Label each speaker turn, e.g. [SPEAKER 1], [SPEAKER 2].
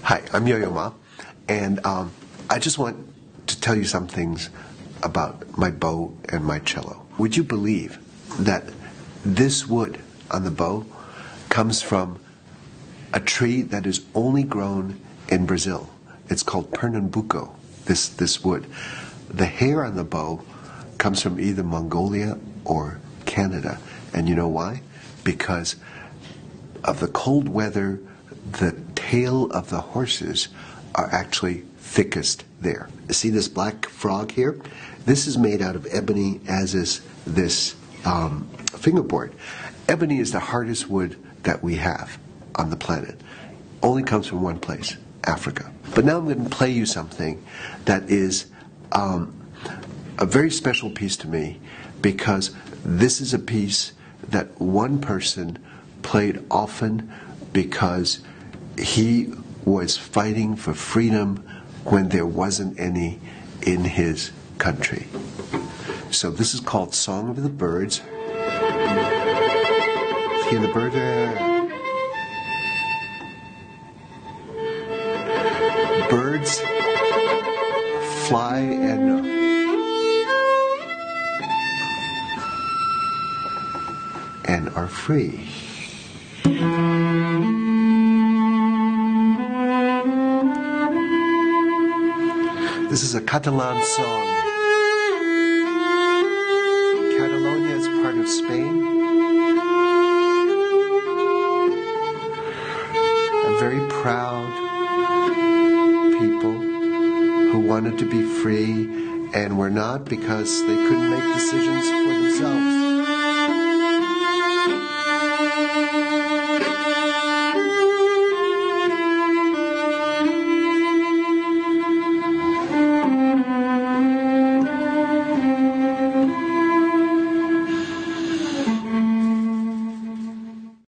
[SPEAKER 1] Hi, I'm Yo-Yo Ma, and I just want to tell you some things about my bow and my cello. Would you believe that this wood on the bow comes from a tree that is only grown in Brazil? It's called Pernambuco, this wood. The hair on the bow comes from either Mongolia or Canada. And you know why? Because of the cold weather, the tail of the horses are actually thickest there. See this black frog here? This is made out of ebony, as is this fingerboard. Ebony is the hardest wood that we have on the planet. Only comes from one place, Africa. But now I'm going to play you something that is a very special piece to me, because this is a piece that one person played often because he was fighting for freedom when there wasn't any in his country. So this is called Song of the Birds. Hear the bird there. Birds fly and are free. This is a Catalan song. Catalonia is part of Spain. A very proud people who wanted to be free and were not, because they couldn't make decisions for themselves.